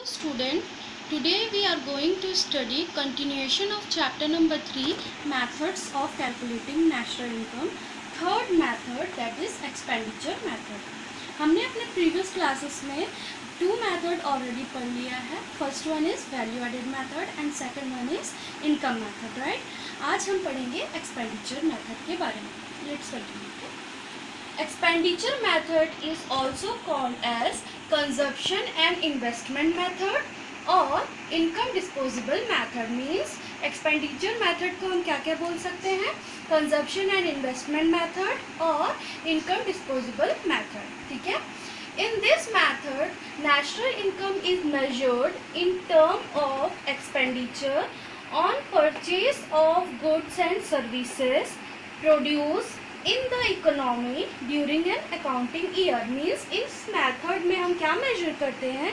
Student, today we are going to study continuation of chapter number 3, methods of calculating national income. Third method, that is expenditure method. हमने अपने previous classes में two method already पढ़ लिया है. First one is value added method and second one is income method, right? आज हम पढ़ेंगे expenditure method के बारे में. Let's continue. Expenditure method is also called as consumption and investment method और income disposable method. Means expenditure method को हम क्या क्या बोल सकते हैं? Consumption and investment method और income disposable method. ठीक है? In this method, national income is measured in terms of expenditure on purchase of goods and services produced in the economy during an accounting year. Means इस method में हम क्या major करते हैं?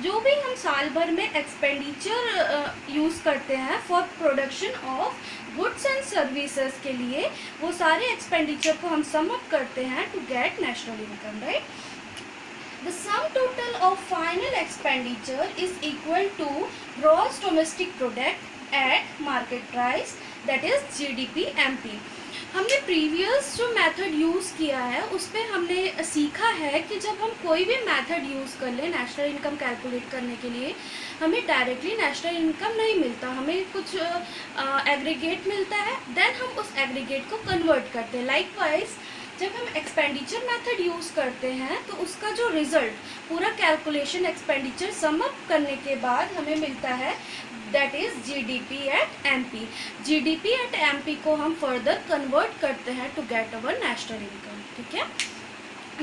जो भी हम साल भर में एक्सपेंडिचर यूज़ करते हैं for production of goods and services के लिए, वो सारे एक्सपेंडिचर को हम सम अप करते हैं to get national income, right? The sum total of final expenditure is equal to gross domestic product at market price, that is GDP MP. हमने previous जो मेथड यूज़ किया है उस पर हमने सीखा है कि जब हम कोई भी मेथड यूज़ कर लें नेशनल इनकम कैलकुलेट करने के लिए, हमें डायरेक्टली नेशनल इनकम नहीं मिलता, हमें कुछ एग्रीगेट मिलता है, देन हम उस एग्रीगेट को कन्वर्ट करते हैं. लाइकवाइज जब हम एक्सपेंडिचर मेथड यूज़ करते हैं तो उसका जो रिज़ल्ट पूरा कैलकुलेशन एक्सपेंडिचर सम अप करने के बाद हमें मिलता है, that is GDP at MP. GDP at MP को हम फर्दर कन्वर्ट करते हैं to get our national income. ठीक है?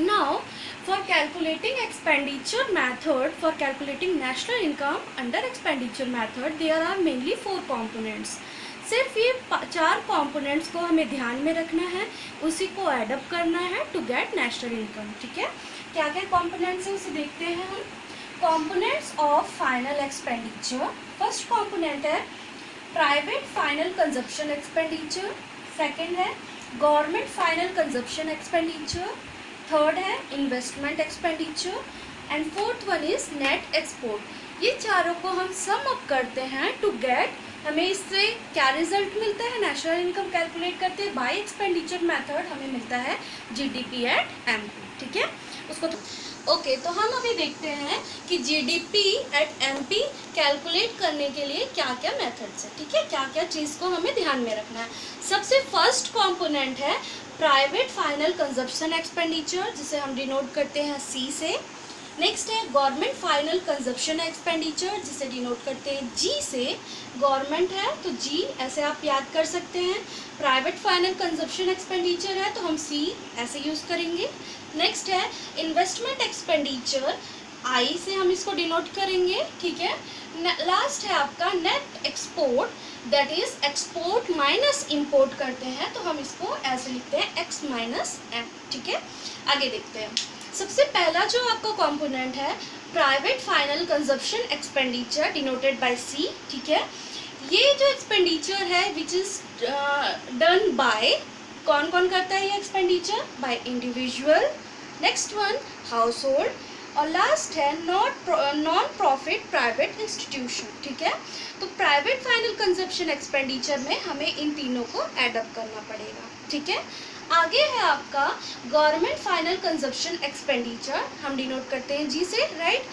Now for calculating expenditure method, for calculating national income under expenditure method, there are mainly 4 components. सिर्फ ये 4 components को हमें ध्यान में रखना है, उसी को एडअप करना है टू गेट नेशनल इनकम. ठीक है? क्या क्या कॉम्पोनेंट्स हैं उसे देखते हैं हम. Components of final expenditure. First component है private final consumption expenditure, second है government final consumption expenditure, third है investment expenditure and fourth one is net export. ये चारों को हम सम अप करते हैं टू गेट, हमें इससे क्या रिजल्ट मिलता है? नेशनल इनकम कैलकुलेट करते हैं बाय एक्सपेंडिचर मेथड, हमें मिलता है GDP एट MP. ठीक है? उसको ओके, तो हम अभी देखते हैं कि GDP एट MP कैलकुलेट करने के लिए क्या क्या मेथड्स है. ठीक है? क्या क्या चीज़ को हमें ध्यान में रखना है. सबसे फर्स्ट कंपोनेंट है प्राइवेट फाइनल कंजप्शन एक्सपेंडिचर, जिसे हम डिनोट करते हैं C से. नेक्स्ट है गवर्नमेंट फाइनल कंजप्शन एक्सपेंडिचर, जिसे डिनोट करते हैं G से. गवर्नमेंट है तो G ऐसे आप याद कर सकते हैं. प्राइवेट फाइनल कंजप्शन एक्सपेंडिचर है तो हम C ऐसे यूज़ करेंगे. नेक्स्ट है इन्वेस्टमेंट एक्सपेंडिचर, I से हम इसको डिनोट करेंगे. ठीक है? लास्ट है आपका net export, that is export minus import करते हैं तो हम इसको ऐसे लिखते हैं X माइनस M. ठीक है? आगे देखते हैं. सबसे पहला जो आपका कंपोनेंट है private final consumption expenditure denoted by C. ठीक है? ये जो एक्सपेंडिचर है विच इज डन बाय, कौन कौन करता है ये expenditure? By individual. Next one house hold और लास्ट है नॉन प्रॉफिट प्राइवेट इंस्टीट्यूशन. ठीक है? तो प्राइवेट फाइनल कंजप्शन एक्सपेंडिचर में हमें इन तीनों को एडअप करना पड़ेगा. ठीक है? आगे है आपका गवर्नमेंट फाइनल कंजप्शन एक्सपेंडिचर, हम डिनोट करते हैं G से, राइट?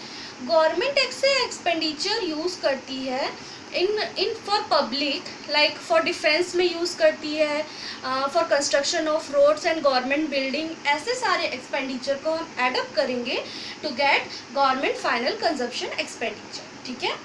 गवर्नमेंट ऐसे एक्सपेंडिचर यूज़ करती है in for public, like for defence में यूज़ करती है, for construction of roads and government building. ऐसे सारे एक्सपेंडिचर को हम एडअप करेंगे to get government final consumption expenditure. ठीक है?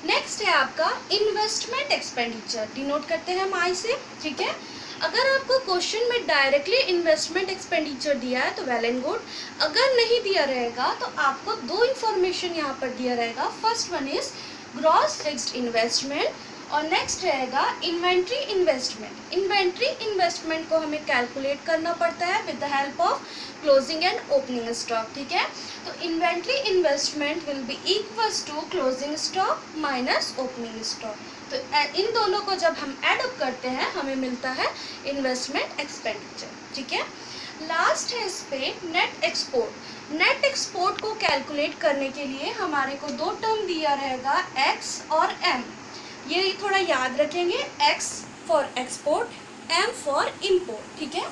नेक्स्ट है आपका इन्वेस्टमेंट एक्सपेंडिचर, डिनोट करते हैं हम I से. ठीक है? अगर आपको क्वेश्चन में डायरेक्टली इन्वेस्टमेंट एक्सपेंडिचर दिया है तो वेल एंड गुड. अगर नहीं दिया रहेगा तो आपको 2 इन्फॉर्मेशन यहाँ पर दिया रहेगा. First one is gross fixed investment और नेक्स्ट रहेगा इन्वेंट्री इन्वेस्टमेंट. इन्वेंट्री इन्वेस्टमेंट को हमें कैलकुलेट करना पड़ता है with the help of closing and opening stock. ठीक है? तो inventory investment will be equals to closing stock minus opening stock. तो इन दोनों को जब हम एडअप करते हैं हमें मिलता है इन्वेस्टमेंट एक्सपेंडिचर. ठीक है? लास्ट है इस पे नेट एक्सपोर्ट. नेट एक्सपोर्ट को कैलकुलेट करने के लिए हमारे को दो टर्म दिया रहेगा, एक्स और एम। ये थोड़ा याद रखेंगे, X for export, M for import, ठीक है।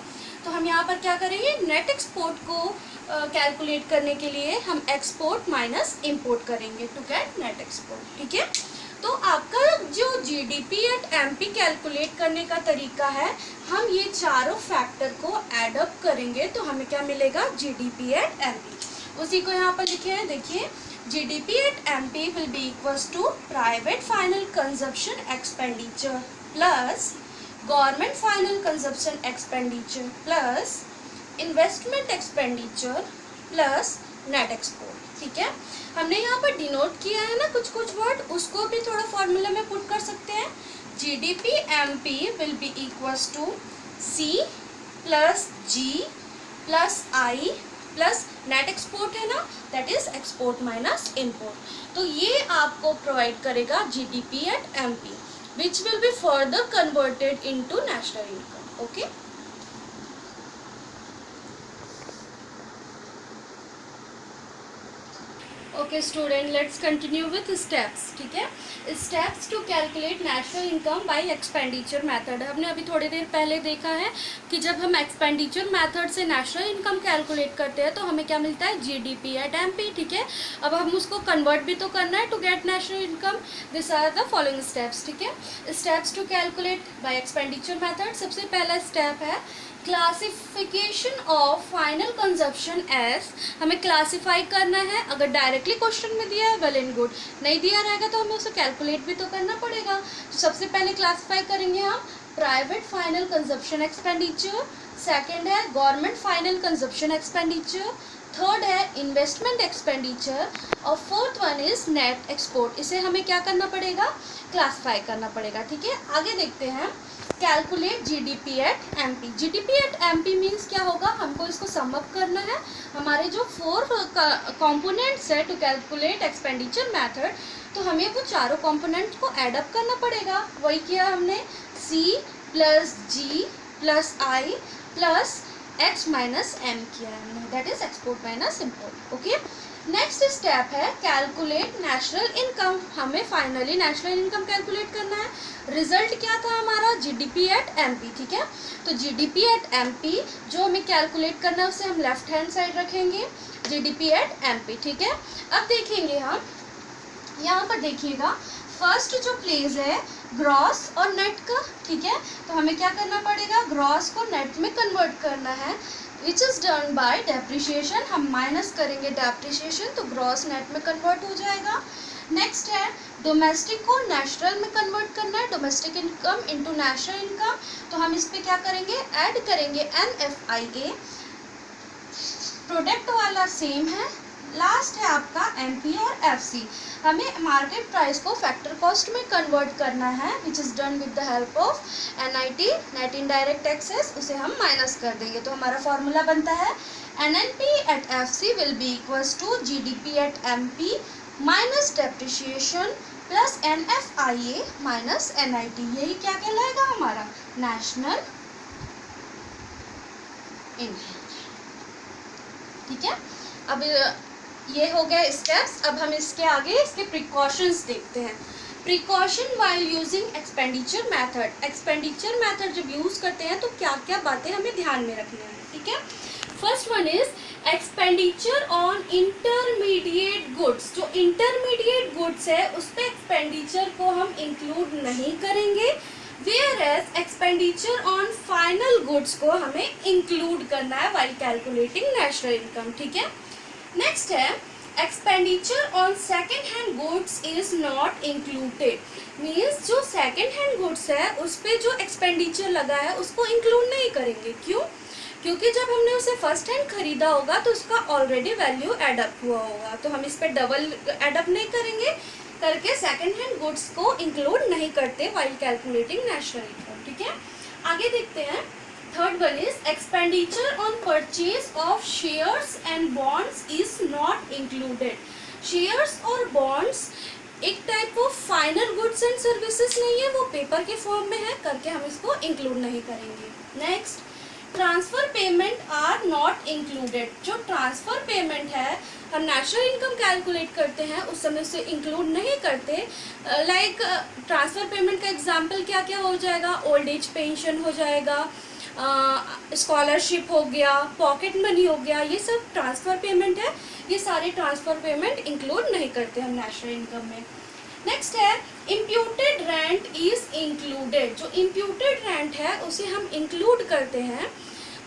तो हम यहाँ पर क्या करेंगे, नेट एक्सपोर्ट को कैलकुलेट करने के लिए हम एक्सपोर्ट माइनस इम्पोर्ट करेंगे टू गेट नेट एक्सपोर्ट, ठीक है। तो आपका जो जीडीपी एट एमपी कैलकुलेट करने का तरीका है, हम ये चारों फैक्टर को ऐड अप करेंगे तो हमें क्या मिलेगा, जीडीपी एट एमपी। उसी को यहाँ पर लिखे हैं, देखिए, GDP at MP will be equals to private final consumption expenditure plus government final consumption expenditure plus investment expenditure plus net export, ठीक है। हमने यहाँ पर डिनोट किया है ना कुछ वर्ड, उसको भी थोड़ा फॉर्मूला में पुट कर सकते हैं। GDP MP will be equals to C plus G plus I plus net export है ना, that is export minus import. तो ये आपको प्रोवाइड करेगा GDP at MP which will be further converted into national income, okay. Okay student, let's continue with steps, ठीक है। Steps to calculate national income by expenditure method. हमने अभी थोड़ी देर पहले देखा है कि जब हम एक्सपेंडिचर मेथड से नेशनल इनकम कैलकुलेट करते हैं तो हमें क्या मिलता है, जीडीपी एट एमपी, ठीक है। अब हम उसको कन्वर्ट भी तो करना है to get national income. This are the following steps, ठीक है। Steps to calculate by expenditure method. सबसे पहला स्टेप है classification of final consumption as. हमें क्लासीफाई करना है, अगर डायरेक्टली क्वेश्चन में दिया है वेल एंड गुड, नहीं दिया रहेगा तो हमें उसे कैलकुलेट भी तो करना पड़ेगा। तो सबसे पहले क्लासीफाई करेंगे हम private final consumption expenditure, second है government final consumption expenditure, third है इन्वेस्टमेंट एक्सपेंडिचर और fourth one is net export. इसे हमें क्या करना पड़ेगा, क्लासीफाई करना पड़ेगा, ठीक है। आगे देखते हैं calculate GDP at MP. GDP at MP means क्या होगा, हमको इसको सम अप करना है। हमारे जो 4 कंपोनेंट्स है टू कैलकुलेट एक्सपेंडिचर मेथड, तो हमें वो चारों कंपोनेंट्स को ऐड अप करना पड़ेगा। वही किया हमने, सी plus G plus I plus x minus M किया है हमने, that is export minus import, okay. Next step है कैलकुलेट नेशनल इनकम। हमें फाइनली नेशनल इनकम कैलकुलेट करना है। रिजल्ट क्या था हमारा, जीडीपी एट एमपी, ठीक है। तो जीडीपी एट एमपी जो हमें कैलकुलेट करना है उसे हम लेफ्ट हैंड साइड रखेंगे, जीडीपी एट एमपी, ठीक है। अब देखेंगे हम, यहाँ पर देखिएगा फर्स्ट जो प्लेस है ग्रॉस और नेट का, ठीक है। तो हमें क्या करना पड़ेगा, ग्रॉस को नेट में कन्वर्ट करना है, which is done by depreciation. हम माइनस करेंगे डेप्रिशिएशन तो ग्रॉस नेट में कन्वर्ट हो जाएगा। नेक्स्ट है डोमेस्टिक को नेशनल में कन्वर्ट करना है, domestic income into national income. तो हम इस पर क्या करेंगे, ऐड करेंगे NFIA, प्रोडक्ट वाला सेम है। लास्ट है आपका MP और FC। हमें मार्केट प्राइस को फैक्टर कॉस्ट में कन्वर्ट करना है, which is done with the help of NIT, net indirect taxes. उसे हम माइनस कर देंगे तो हमारा फॉर्मूला बनता है NNP at FC will be equals to GDP at MP minus depreciation plus NFIA minus NIT। यही क्या कहलाएगा हमारा नेशनल इनकम, ठीक है। अब ये हो गया स्टेप्स। अब हम इसके आगे इसके प्रिकॉशंस देखते हैं। Precaution while using expenditure method. Expenditure method जब यूज़ करते हैं तो क्या क्या बातें हमें ध्यान में रखनी है, ठीक है। First one is expenditure on intermediate goods. जो इंटरमीडिएट गुड्स है उस पर एक्सपेंडिचर को हम इंक्लूड नहीं करेंगे, whereas expenditure on final goods को हमें इंक्लूड करना है वाइल कैलकुलेटिंग नेशनल इनकम, ठीक है। नेक्स्ट है expenditure on second hand goods is not included. Means जो सेकेंड हैंड गुड्स है उस पर जो एक्सपेंडिचर लगा है उसको इंक्लूड नहीं करेंगे। क्यों? क्योंकि जब हमने उसे फर्स्ट हैंड खरीदा होगा तो उसका ऑलरेडी वैल्यू एडअप हुआ होगा, तो हम इस पर डबल एडअप नहीं करेंगे, करके सेकेंड हैंड गुड्स को इंक्लूड नहीं करते वाइल कैलकुलेटिंग नेशनल इनकम, ठीक है। आगे देखते हैं। Third one is expenditure on purchase of shares and bonds is not included. Shares और बॉन्ड्स एक type of final goods and services नहीं है, वो पेपर के फॉर्म में है, करके हम इसको इंक्लूड नहीं करेंगे। Next transfer payment are not included. जो ट्रांसफर पेमेंट है हम नेशनल इनकम कैलकुलेट करते हैं उस समय से इंक्लूड नहीं करते। लाइक ट्रांसफर पेमेंट का एग्जांपल क्या क्या हो जाएगा, ओल्ड एज पेंशन हो जाएगा, स्कॉलरशिप हो गया, पॉकेट मनी हो गया, ये सब ट्रांसफ़र पेमेंट है। ये सारे ट्रांसफ़र पेमेंट इंक्लूड नहीं करते हम नेशनल इनकम में। नेक्स्ट है इम्प्यूटेड रेंट इज़ इंक्लूडेड। जो इम्प्यूटेड रेंट है उसे हम इंक्लूड करते हैं।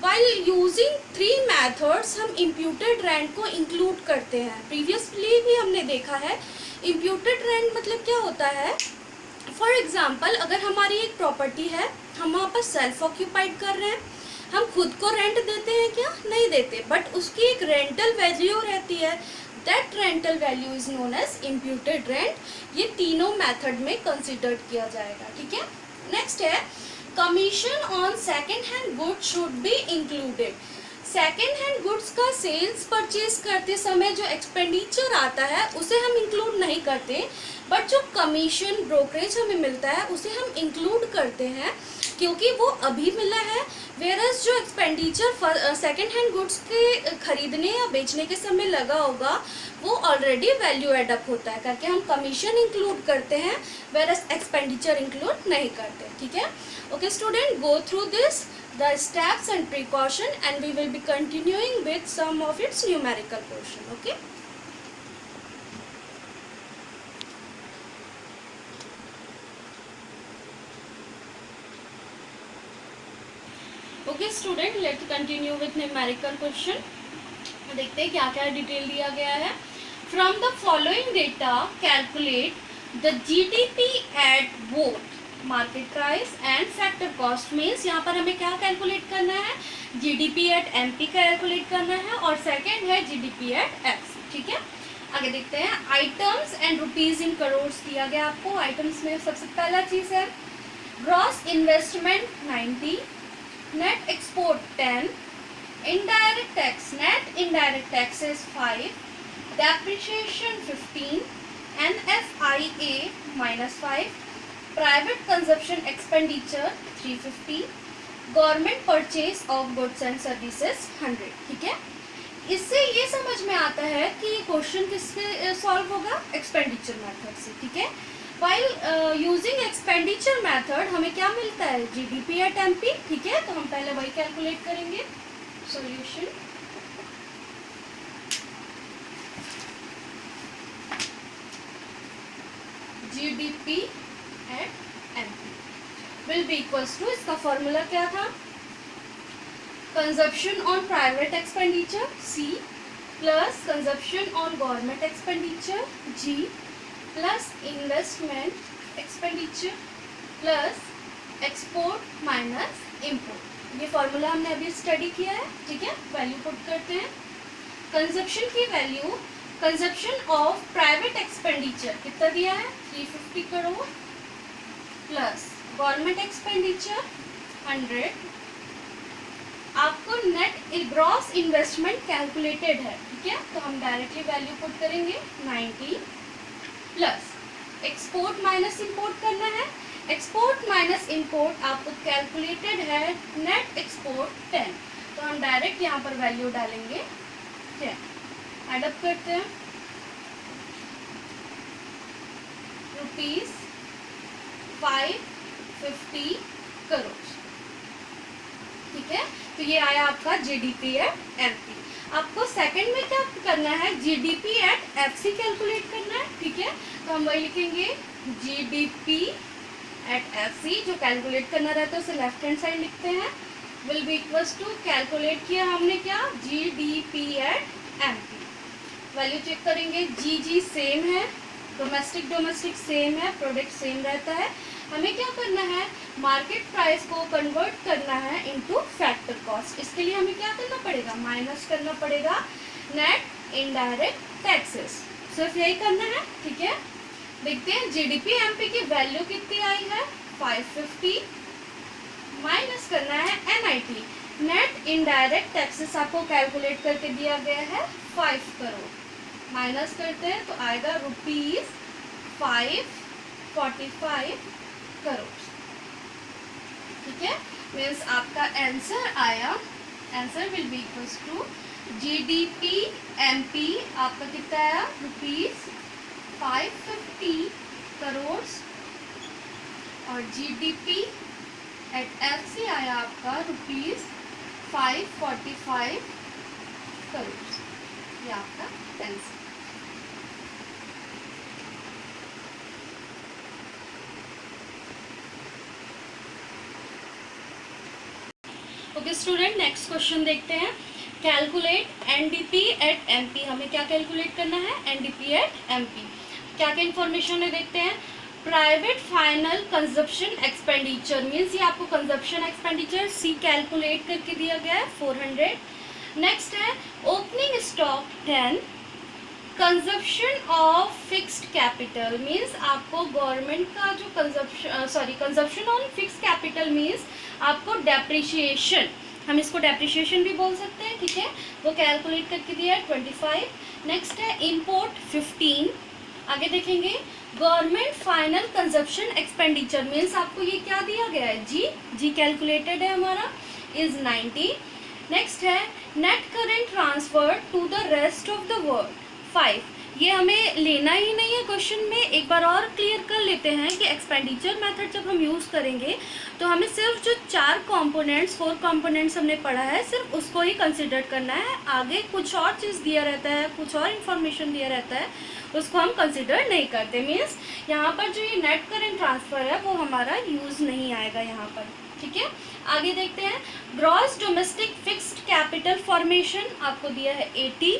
वाइल यूजिंग 3 मेथड्स हम इम्प्यूटेड रेंट को इंक्लूड करते हैं। प्रीवियसली भी हमने देखा है इम्प्यूटेड रेंट मतलब क्या होता है। फॉर एग्ज़ाम्पल अगर हमारी एक प्रॉपर्टी है, हम वहाँ पर सेल्फ ऑक्यूपाइड कर रहे हैं, हम खुद को रेंट देते हैं क्या, नहीं देते, बट उसकी एक रेंटल वैल्यू रहती है। That rental value is known as imputed rent. ये तीनों मेथड में कंसिडर्ड किया जाएगा, ठीक है। नेक्स्ट है commission on second hand goods should be included. Second hand goods का सेल्स परचेज करते समय जो एक्सपेंडिचर आता है उसे हम इंक्लूड नहीं करते, बट जो कमीशन ब्रोकरेज हमें मिलता है उसे हम इंक्लूड करते हैं क्योंकि वो अभी मिला है। वेरस जो एक्सपेंडिचर सेकेंड हैंड गुड्स के खरीदने या बेचने के समय लगा होगा वो ऑलरेडी वैल्यू एड अप होता है करके हम कमीशन इंक्लूड करते हैं, वेरस एक्सपेंडिचर इंक्लूड नहीं करते, ठीक है। Okay student, go through this the steps and precaution and we will be continuing with some of its numerical portion. Okay, okay student, let's continue with numerical question. देखते हैं क्या क्या detail दिया गया है। From the following data calculate the GDP at both market price and factor cost. Means यहाँ पर हमें क्या कैलकुलेट करना है, जीडीपी एट एमपी कैलकुलेट करना है और सेकंड है जीडीपी एट एफसी, ठीक है। आगे देखते हैं items and rupees in crore दिया गया आपको। आइटम्स में सबसे पहला चीज है gross investment 90, net export 10, indirect tax net indirect taxes 5, depreciation 15, NFIA -5, private consumption expenditure 350, government purchase of goods and services 100, ठीक है। इससे ये समझ में आता है कि ये क्वेश्चन किससे सॉल्व होगा, एक्सपेंडिचर मेथड से, ठीक है। वाइल यूजिंग एक्सपेंडिचर मेथड हमें क्या मिलता है, जीडीपी एट एमपी, ठीक है। तो हम पहले वही कैलकुलेट करेंगे। Solution GDP at MP will be equals to, इसका फॉर्मूला क्या था, consumption on private expenditure C plus consumption on government expenditure G plus investment expenditure plus export minus import. ये फॉर्मूला हमने अभी स्टडी किया है, ठीक है। वैल्यू पुट करते हैं। कंजप्शन की value, consumption of private expenditure कितना दिया है 350 करोड़ प्लस गवर्नमेंट एक्सपेंडिचर 100। आपको नेट ग्रॉस इन्वेस्टमेंट कैलकुलेटेड है, ठीक है। तो हम डायरेक्टली वैल्यू पुट करेंगे 90 प्लस एक्सपोर्ट माइनस इंपोर्ट करना है। एक्सपोर्ट माइनस इंपोर्ट आपको कैलकुलेटेड है नेट एक्सपोर्ट 10, तो हम डायरेक्ट यहाँ पर वैल्यू डालेंगे 10। एडअप करते हैं रुपीज 550 करोड़, ठीक है। तो ये आया आपका जीडीपी एट एमपी। आपको सेकंड में क्या करना है, जीडीपी एट एफसी कैलकुलेट करना है, ठीक है। तो हम वही लिखेंगे जीडीपी एट एफसी, जो कैलकुलेट करना रहता है उसे लेफ्ट हैंड साइड लिखते हैं, will be equals to, calculate किया हमने क्या, GDP at MP. Value check करेंगे, जी सेम है, डोमेस्टिक सेम है, प्रोडक्ट सेम रहता है। हमें क्या करना है, मार्केट प्राइस को कन्वर्ट करना है इनटू फैक्टर कॉस्ट। इसके लिए हमें क्या करना पड़ेगा, माइनस करना पड़ेगा नेट इनडायरेक्ट टैक्सेस। सिर्फ यही करना है, ठीक है। देखते हैं जीडीपी एमपी की वैल्यू कितनी आई है 550, माइनस करना है एनआईटी नेट इनडायरेक्ट टैक्सेस आपको कैलकुलेट करके दिया गया है 5 करोड़, माइनस करते हैं तो आएगा रुपीज 545 करोड़, ठीक है। मीन्स आपका आंसर आया, answer will be equals to GDP MP आपका कितना आया ₹550 करोड़ और जीडीपी एट एफसी आया आपका ₹545 करोड़। ये आपका answer. Okay student, next question देखते हैं। Calculate NDP at MP. हमें क्या कैलकुलेट करना है? NDP at MP. क्या क्या इन्फॉर्मेशन है देखते हैं। Private final consumption expenditure means ये आपको कंजप्शन एक्सपेंडिचर सी कैलकुलेट करके दिया गया है 400। नेक्स्ट है opening stock 10। Consumption of fixed capital means आपको गवर्नमेंट का जो consumption on fixed capital means आपको डेप्रिशिएशन, हम इसको डेप्रिशिएशन भी बोल सकते हैं, ठीक है, वो कैलकुलेट करके दिया है 25। नेक्स्ट है इंपोर्ट 15। आगे देखेंगे government final consumption expenditure means आपको ये क्या दिया गया है, जी कैलकुलेटेड है हमारा इज 90। नेक्स्ट है net current transfer to the rest of the world 5। ये हमें लेना ही नहीं है क्वेश्चन में, एक बार और क्लियर कर लेते हैं कि एक्सपेंडिचर मेथड जब हम यूज़ करेंगे तो हमें सिर्फ जो 4 कंपोनेंट्स हमने पढ़ा है सिर्फ उसको ही कंसिडर करना है। आगे कुछ और चीज़ दिया रहता है, कुछ और इन्फॉर्मेशन दिया रहता है, उसको हम कंसिडर नहीं करते। मीन्स यहाँ पर जो ये नेट करेंट ट्रांसफ़र है वो हमारा यूज़ नहीं आएगा यहाँ पर, ठीक है। आगे देखते हैं gross domestic fixed capital formation आपको दिया है 80।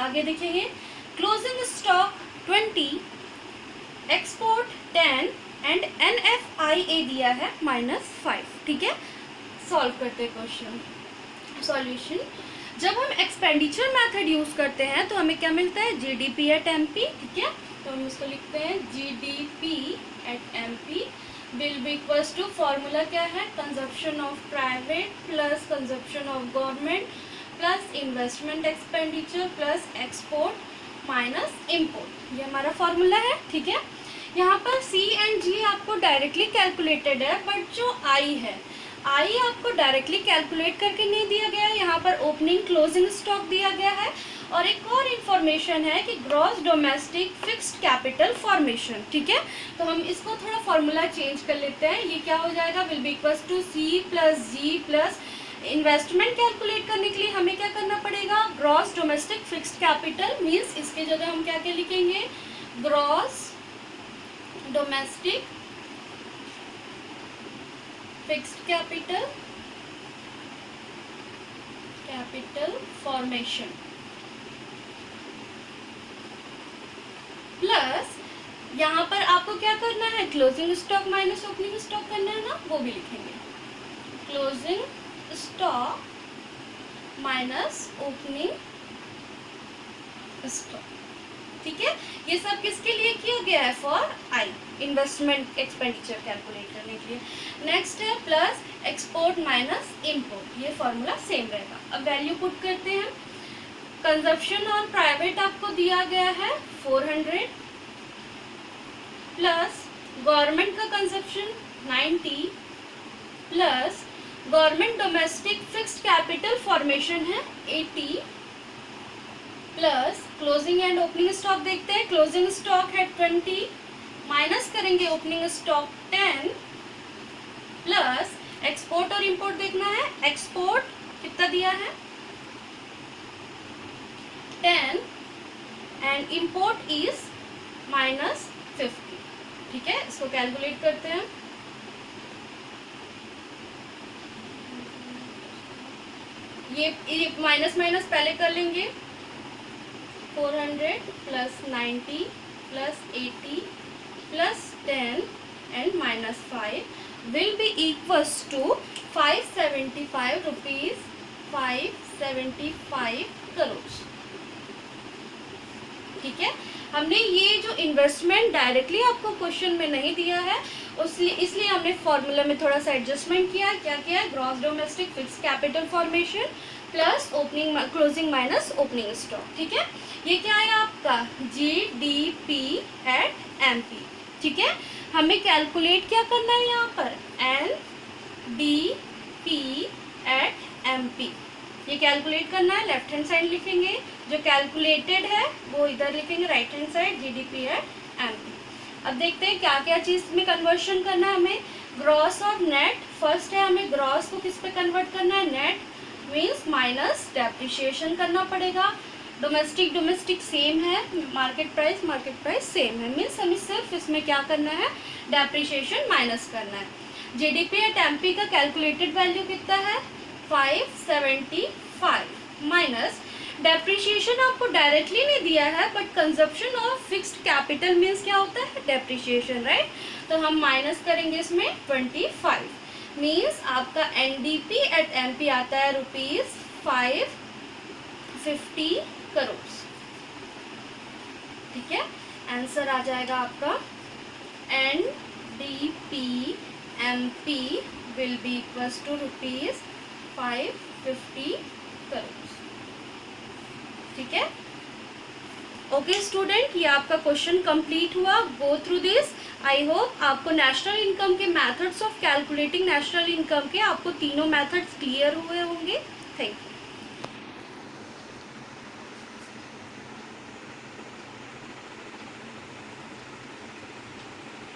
आगे देखेंगे closing stock 20, export 10 and NFIA दिया है -5, ठीक है। सॉल्व करते हैं क्वेश्चन। सॉल्यूशन, जब हम एक्सपेंडिचर मेथड यूज़ करते हैं तो हमें क्या मिलता है, GDP एट MP, ठीक है। तो हम इसको लिखते हैं GDP at MP will be equals to, formula क्या है, consumption of private plus consumption of government plus investment expenditure plus export minus import, ये हमारा फॉर्मूला है, ठीक है। यहाँ पर C एंड G आपको डायरेक्टली कैलकुलेटेड है, बट जो I है, I आपको डायरेक्टली कैलकुलेट करके नहीं दिया गया है, यहाँ पर ओपनिंग क्लोजिंग स्टॉक दिया गया है। और एक और इन्फॉर्मेशन है कि gross domestic fixed capital formation, ठीक है। तो हम इसको थोड़ा फॉर्मूला चेंज कर लेते हैं, ये क्या हो जाएगा, will be equals to C plus G plus investment calculate करने के लिए हमें क्या करना पड़ेगा, gross domestic fixed capital means इसके जगह हम क्या क्या लिखेंगे, gross domestic fixed capital formation plus यहाँ पर आपको क्या करना है, closing stock minus opening stock करना है ना, वो भी लिखेंगे, closing stock minus opening stock, ठीक है। ये सब किसके लिए किया गया है, for I, investment expenditure calculate करने के लिए। नेक्स्ट है प्लस एक्सपोर्ट माइनस इम्पोर्ट, ये फॉर्मूला सेम रहेगा। अब वैल्यू पुट करते हैं। कंजप्शन और प्राइवेट आपको दिया गया है 400 प्लस गवर्नमेंट का consumption 90 plus government domestic fixed capital formation है 80 plus closing and opening stock देखते हैं। क्लोजिंग स्टॉक है 20 माइनस करेंगे ओपनिंग स्टॉक 10 प्लस एक्सपोर्ट और इंपोर्ट देखना है। एक्सपोर्ट कितना दिया है 10 एंड इंपोर्ट इज -50, ठीक है। इसको कैलकुलेट करते हैं। ये माइनस माइनस पहले कर लेंगे। 400 plus 90 plus 80 plus 10 and -5 will be equals to 575 rupees 575 crore, ठीक है। हमने ये जो इन्वेस्टमेंट डायरेक्टली आपको क्वेश्चन में नहीं दिया है इसलिए हमने फॉर्मूला में थोड़ा सा एडजस्टमेंट किया। क्या किया है, gross domestic fixed capital formation plus opening closing minus opening stock, ठीक है। ये क्या है आपका GDP एट MP, ठीक है। हमें कैलकुलेट क्या करना है यहाँ पर NDP at MP। ये कैलकुलेट करना है, लेफ्ट हैंड साइड लिखेंगे, जो कैलकुलेटेड है वो इधर लिखेंगे right hand side, GDP at MP। अब देखते हैं क्या क्या चीज़ में कन्वर्शन करना है हमें, ग्रॉस और नेट। फर्स्ट है हमें ग्रॉस को किस पे कन्वर्ट करना है, नेट मीन्स माइनस डेप्रिशिएशन करना पड़ेगा। डोमेस्टिक सेम है, मार्केट प्राइस सेम है, मीन्स हमें सिर्फ इसमें क्या करना है, डेप्रिशिएशन माइनस करना है। GDP एट MP का कैलकुलेटेड वैल्यू कितना है, 575 माइनस डेप्रिशिएशन आपको डायरेक्टली नहीं दिया है, but consumption of fixed capital means क्या होता है, डेप्रिशिएशन, राइट। तो हम माइनस करेंगे इसमें 25, मीन्स आपका NDP एट MP आता है ₹550 करोड़। ठीक है, आंसर आ जाएगा आपका NDP MP will be equals to ₹550 crore. ठीक है, ओके स्टूडेंट, ये आपका क्वेश्चन कंप्लीट हुआ। Go through this. I hope आपको नेशनल इनकम के methods of calculating national income के आपको तीनों मेथड्स क्लियर हुए होंगे। Thank you.